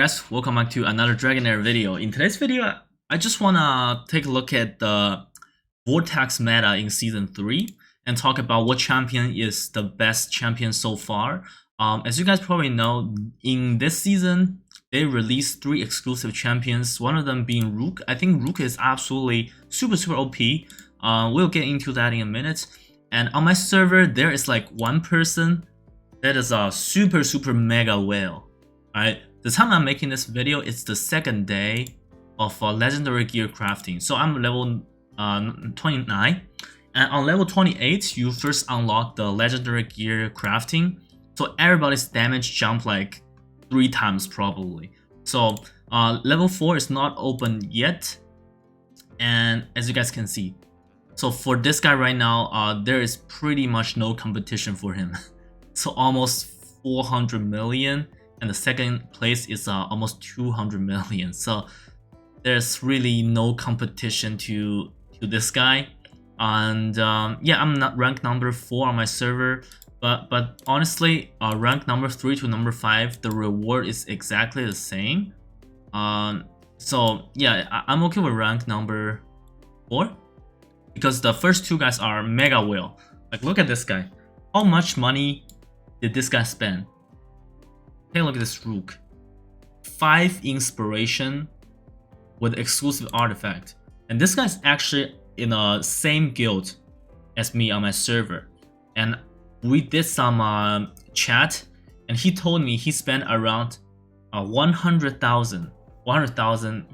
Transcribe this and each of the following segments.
Guys, welcome back to another Dragonheir video. In today's video, I just wanna take a look at the Vortex meta in Season 3 and talk about what champion is the best champion so far. As you guys probably know, in this season, they released 3 exclusive champions, one of them being Rook. I think Rook is absolutely super OP. We'll get into that in a minute. And on my server, there is like one person that is a super mega whale, right? The time I'm making this video, it's the second day of legendary gear crafting. So I'm level 29, and on level 28, you first unlock the legendary gear crafting. So everybody's damage jump like 3 times probably. So level 4 is not open yet, and as you guys can see, so for this guy right now, there is pretty much no competition for him. So almost 400 million. And the second place is almost 200 million. So there's really no competition to this guy. And yeah, I'm not ranked number 4 on my server, but honestly, rank number 3 to number 5, the reward is exactly the same. So yeah, I'm okay with rank number 4 because the first 2 guys are mega whale. Like, look at this guy. How much money did this guy spend? Take a look at this Rook. 5 inspiration with exclusive artifact. And this guy's actually in the same guild as me on my server. And we did some chat, and he told me he spent around 100,000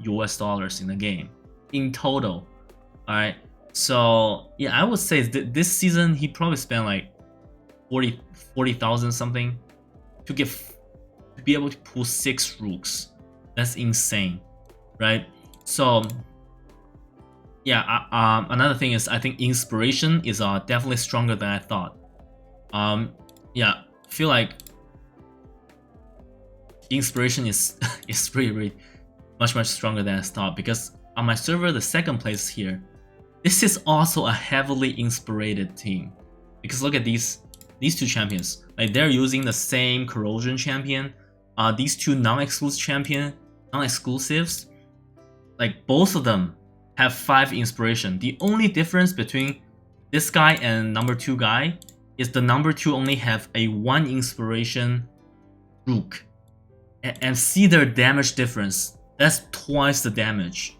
US dollars in the game in total. Alright, so yeah, I would say this season he probably spent like 40,000 something to be able to pull 6 Rooks. That's insane, right? So yeah, another thing is I think inspiration is definitely stronger than I thought. Yeah, I feel like inspiration is really much stronger than I thought, because on my server, the second place here, this is also a heavily inspired team, because look at these 2 champions. Like, they're using the same corrosion champion. These 2 non-exclusives, like both of them have 5 inspiration. The only difference between this guy and number 2 guy is the number 2 only have a 1 inspiration Rook. And see their damage difference. That's twice the damage.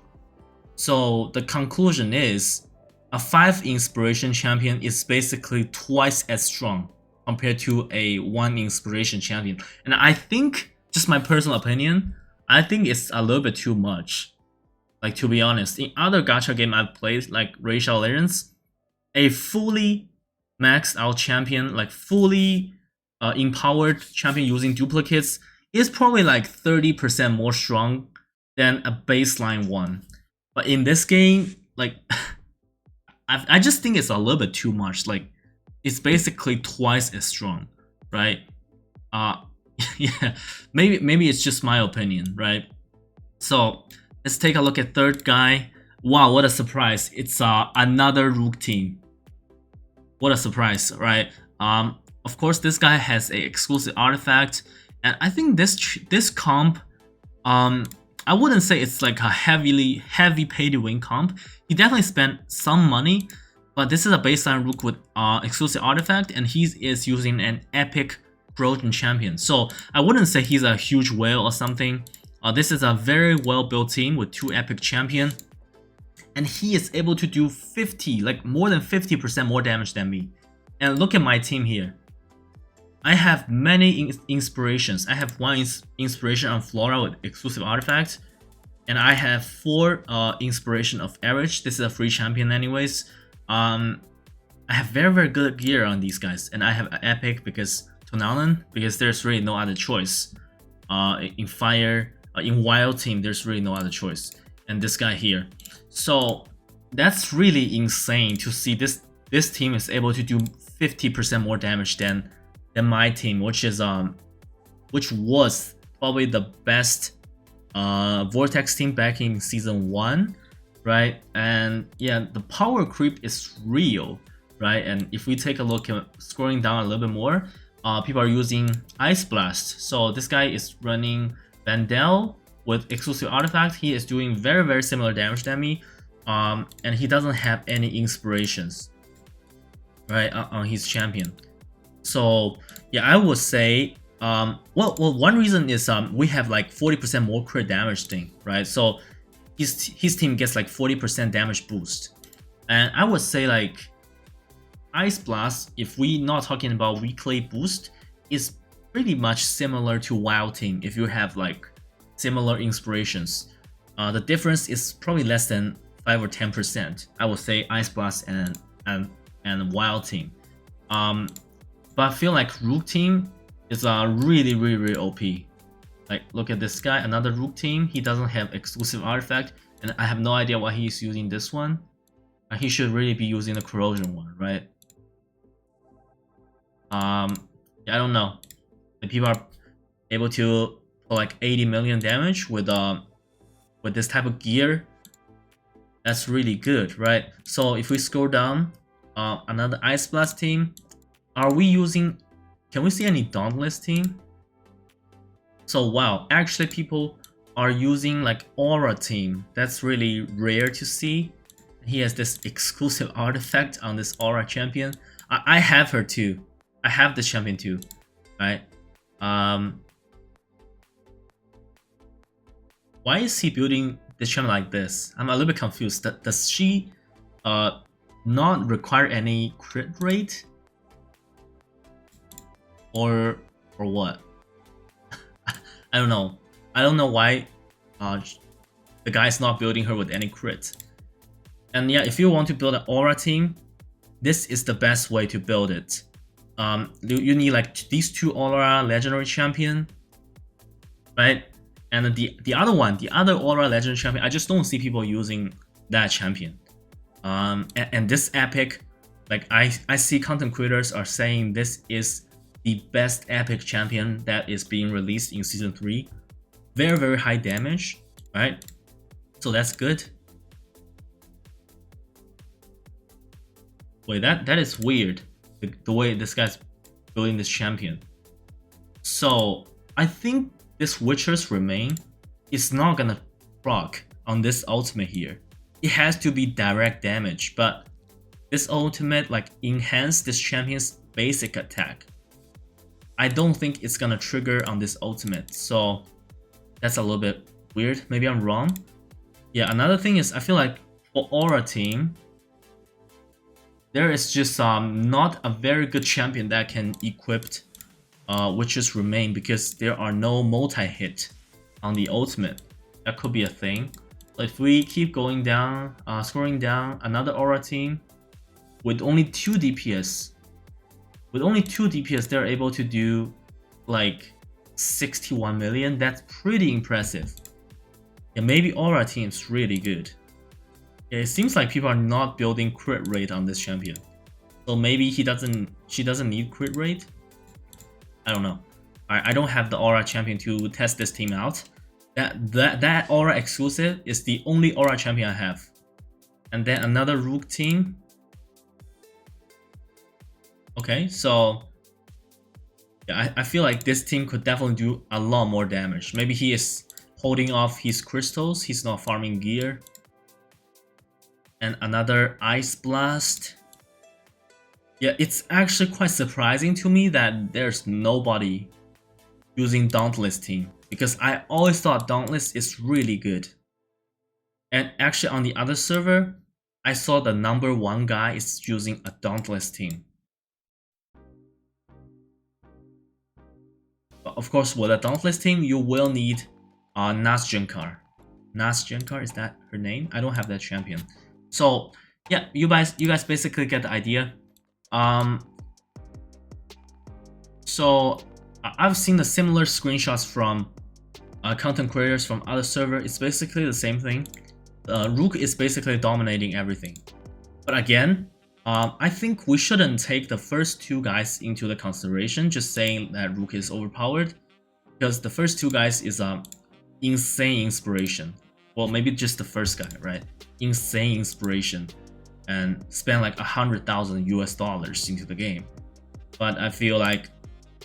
So the conclusion is a 5 inspiration champion is basically twice as strong compared to a 1 inspiration champion. And I think, just my personal opinion, I think it's a little bit too much. Like, to be honest, in other gacha game I've played, like Racial Legends, a fully maxed out champion, like fully empowered champion using duplicates, is probably like 30% more strong than a baseline one. But in this game, like, I just think it's a little bit too much. Like, it's basically twice as strong, right? Yeah, maybe it's just my opinion, right? So let's take a look at third guy. Wow, what a surprise! It's another Rook team. What a surprise, right? Of course, this guy has a exclusive artifact, and I think this comp, I wouldn't say it's like a heavy pay to win comp. He definitely spent some money. But this is a baseline Rook with exclusive artifact, and he is using an epic corrosion champion. So I wouldn't say he's a huge whale or something. This is a very well built team with 2 epic champion, and he is able to do 50, like more than 50% more damage than me. And look at my team here. I have many inspirations. I have 1 inspiration on Flora with exclusive artifact, and I have 4 inspiration of average. This is a free champion anyways. I have very good gear on these guys, and I have an epic because Tonalan, because there's really no other choice. In fire, in wild team, there's really no other choice. And this guy here, so that's really insane to see this team is able to do 50% more damage than my team, which was probably the best Vortex team back in season 1. Right, and yeah, the power creep is real, right? And if we take a look at scrolling down a little bit more, people are using Ice Blast. So this guy is running Vandal with exclusive artifact, he is doing very similar damage than me, and he doesn't have any inspirations, right, on his champion. So yeah, I would say, well, one reason is we have like 40% more crit damage thing, right? So his team gets like 40% damage boost, and I would say like Ice Blast, if we not talking about weekly boost, is pretty much similar to Wild Team if you have like similar inspirations. The difference is probably less than 5 or 10%. I would say Ice Blast and Wild Team. But I feel like Rook Team is really OP. Like, look at this guy, another Rook Team. He doesn't have exclusive artifact, and I have no idea why he's using this one. He should really be using the corrosion one, right? Yeah, I don't know. The people are able to put like 80 million damage with this type of gear. That's really good, right? So if we scroll down, another Ice Blast team. Are we using? Can we see any Dauntless team? So wow, actually people are using like Aura team. That's really rare to see. He has this exclusive artifact on this Aura champion. I have her too. I have this champion too, right? Why is he building this champion like this? I'm a little bit confused. Does she not require any crit rate? Or what? I don't know. I don't know why the guy's not building her with any crit. And yeah, if you want to build an Aura team, this is the best way to build it. You need like these two Aura legendary champion, right? And the other one, the other Aura legendary champion, I just don't see people using that champion. And this epic, like I see content creators are saying this is the best epic champion that is being released in season 3. Very high damage, right? So that's good. Wait, that is weird, the way this guy's building this champion. So I think this Witcher's Remain is not gonna proc on this ultimate here. It has to be direct damage, but this ultimate like enhance this champion's basic attack. I don't think it's gonna trigger on this ultimate, so that's a little bit weird. Maybe I'm wrong. Yeah, another thing is I feel like for Aura team, there is just not a very good champion that can equip Witcher's Remain because there are no multi-hit on the ultimate. That could be a thing. If we keep going down, scrolling down, another Aura team with only 2 DPS. With only 2 DPS, they're able to do like 61 million. That's pretty impressive. Yeah, maybe Aura team's really good. Yeah, it seems like people are not building crit rate on this champion. So maybe she doesn't need crit rate? I don't know. I don't have the Aura champion to test this team out. That Aura exclusive is the only Aura champion I have. And then another Rook team. Okay, so yeah, I feel like this team could definitely do a lot more damage. Maybe he is holding off his crystals, he's not farming gear. And another Ice Blast. Yeah, it's actually quite surprising to me that there's nobody using Dauntless team, because I always thought Dauntless is really good. And actually on the other server, I saw the #1 guy is using a Dauntless team. Of course, with a Dauntless team, you will need Nazgenkar. Nazgenkar, is that her name? I don't have that champion. So yeah, you guys basically get the idea. So I've seen the similar screenshots from content creators from other servers. It's basically the same thing. Rook is basically dominating everything. But again, I think we shouldn't take the first 2 guys into the consideration, just saying that Rook is overpowered, because the first 2 guys is insane inspiration. Well, maybe just the first guy, right? Insane inspiration, and spend like $100,000 US into the game. But I feel like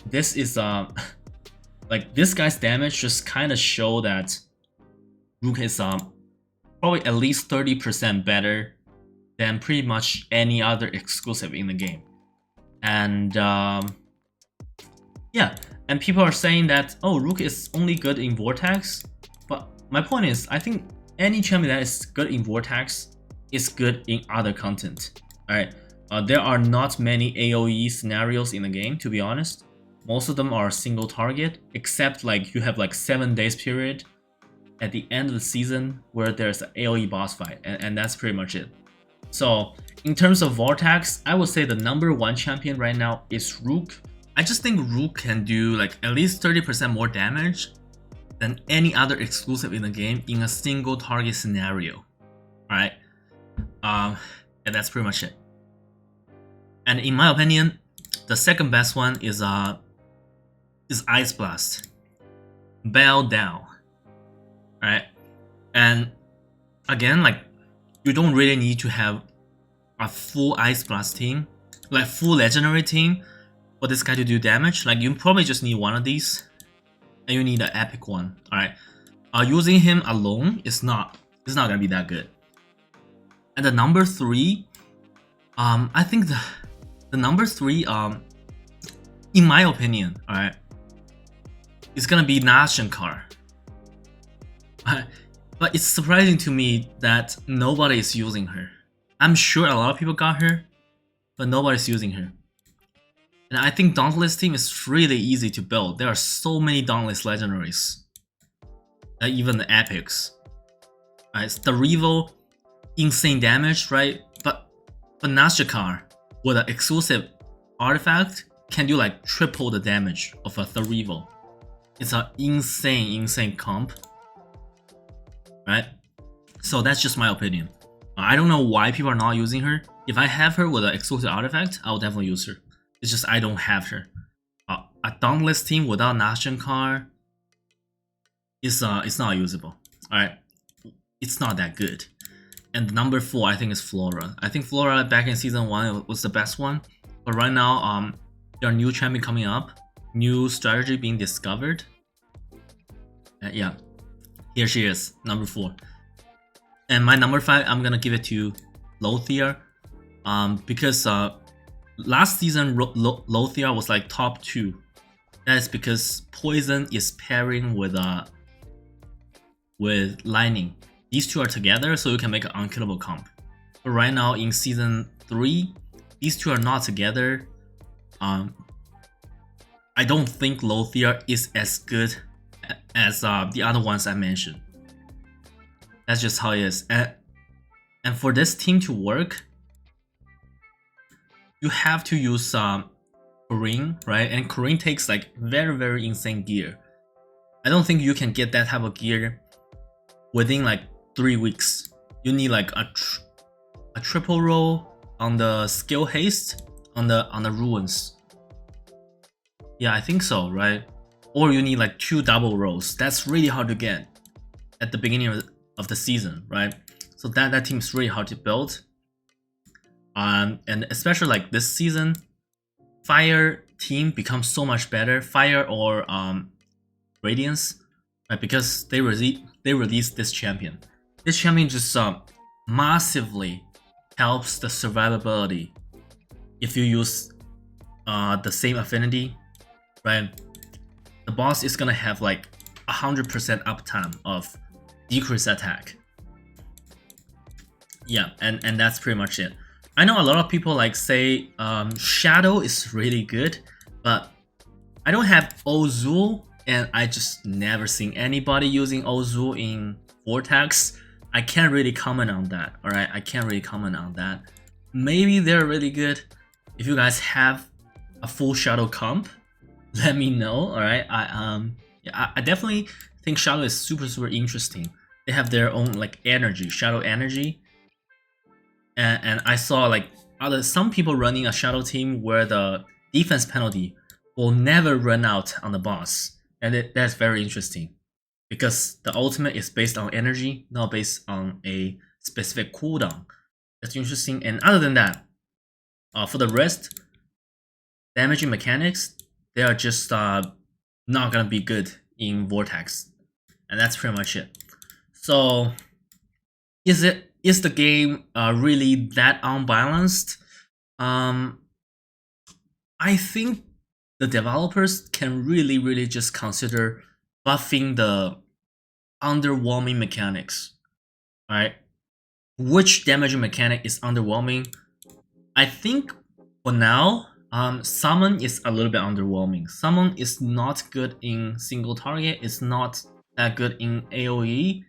this is like this guy's damage just kind of show that Rook is probably at least 30% better than pretty much any other exclusive in the game. And yeah, and people are saying that, oh, Rook is only good in Vortex. But my point is, I think any champion that is good in Vortex is good in other content. Alright, there are not many AoE scenarios in the game, to be honest. Most of them are single target, except like you have like 7 days period at the end of the season where there's an AoE boss fight, and that's pretty much it. So in terms of Vortex, I would say the #1 champion right now is Rook. I just think Rook can do like at least 30% more damage than any other exclusive in the game in a single target scenario. Alright, and that's pretty much it. And in my opinion, the second best one is Ice Blast. Bow down. Alright, and again, like, you don't really need to have a full Ice Blast team, like full legendary team, for this guy to do damage. Like, you probably just need one of these, and you need an epic one. Alright, using him alone is not gonna be that good. And the #3, I think the #3, in my opinion, alright, is gonna be Nashankar. But it's surprising to me that nobody is using her. I'm sure a lot of people got her, but nobody's using her. And I think Dauntless team is really easy to build. There are so many Dauntless legendaries, even the epics. It's the Revo, insane damage, right? But Nashakar with an exclusive artifact can do like triple the damage of a Therivo. It's an insane comp, right? So that's just my opinion. I don't know why people are not using her. If I have her with an exclusive artifact, I'll definitely use her. It's just I don't have her. A Dauntless team without Nashankar is not usable. Alright, it's not that good. And #4 I think is Flora. I think Flora back in season 1 was the best one, but right now there are new champion coming up, new strategy being discovered. Yeah, here she is, #4. And my #5, I'm gonna give it to Lothier, because last season Lothier was like top 2. That is because Poison is pairing with Lightning. These two are together, so you can make an unkillable comp. But right now in season 3, these two are not together. I don't think Lothier is as good as the other ones I mentioned. That's just how it is. And for this team to work, you have to use Corrine, right? And Corrine takes like very insane gear. I don't think you can get that type of gear within like 3 weeks. You need like a triple roll on the skill haste on the ruins. Yeah, I think so, right? Or you need like 2 double rolls. That's really hard to get at the beginning of the season, right? So that team is really hard to build. And especially like this season, Fire team becomes so much better. Fire or Radiance, right? Because they released this champion. This champion just massively helps the survivability if you use the same affinity, right? The boss is gonna have like 100% uptime of decreased attack. Yeah, and that's pretty much it. I know a lot of people like say Shadow is really good, but I don't have Ozul, and I just never seen anybody using Ozul in Vortex. I can't really comment on that, alright? I can't really comment on that. Maybe they're really good. If you guys have a full Shadow comp, let me know, alright? I definitely think Shadow is super interesting. They have their own like energy, Shadow energy. And I saw like some people running a Shadow team where the defense penalty will never run out on the boss, and that's very interesting because the ultimate is based on energy, not based on a specific cooldown. That's interesting. And other than that, for the rest, damaging mechanics, they are just not gonna be good in Vortex, and that's pretty much it. So is the game really that unbalanced? I think the developers can really just consider buffing the underwhelming mechanics, right? Which damaging mechanic is underwhelming? I think for now, summon is a little bit underwhelming. Summon is not good in single target. It's not that good in AoE,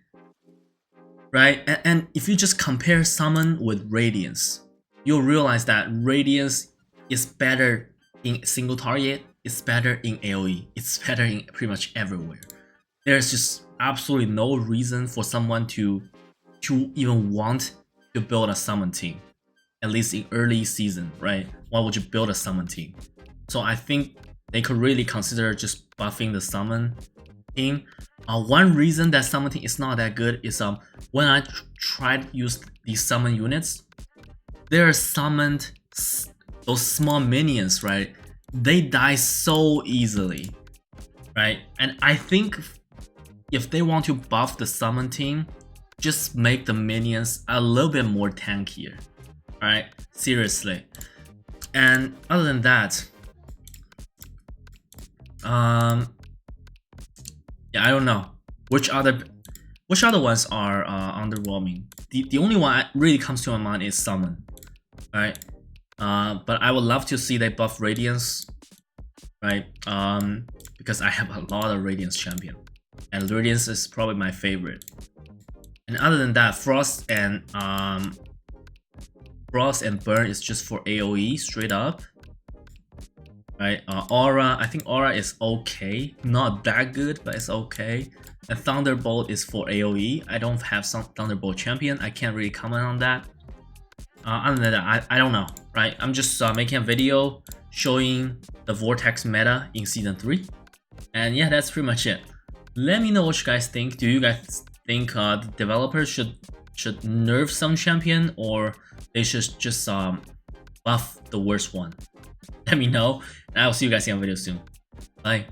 right? And if you just compare summon with Radiance, you'll realize that Radiance is better in single target. It's better in AoE. It's better in pretty much everywhere. There's just absolutely no reason for someone to even want to build a summon team, at least in early season, right? Why would you build a summon team? So I think they could really consider just buffing the summon team. One reason that summon team is not that good is when I tried to use these summon units, they're summoned those small minions, right? They die so easily, right? And I think if they want to buff the summon team, just make the minions a little bit more tankier. Alright, seriously. And other than that, yeah, I don't know which other ones are underwhelming. The only one that really comes to my mind is summon. Alright, but I would love to see they buff Radiance, right? Because I have a lot of Radiance champion, and Radiance is probably my favorite. And other than that, Frost and Burn is just for AoE straight up, right? Aura, I think Aura is okay, not that good, but it's okay. And Thunderbolt is for AoE. I don't have some Thunderbolt champion. I can't really comment on that. Other than that, I don't know, right? I'm just making a video showing the Vortex meta in Season 3. And yeah, that's pretty much it. Let me know what you guys think. Do you guys think the developers should nerf some champion, or they should just buff the worst one? Let me know, and I will see you guys in a video soon. Bye.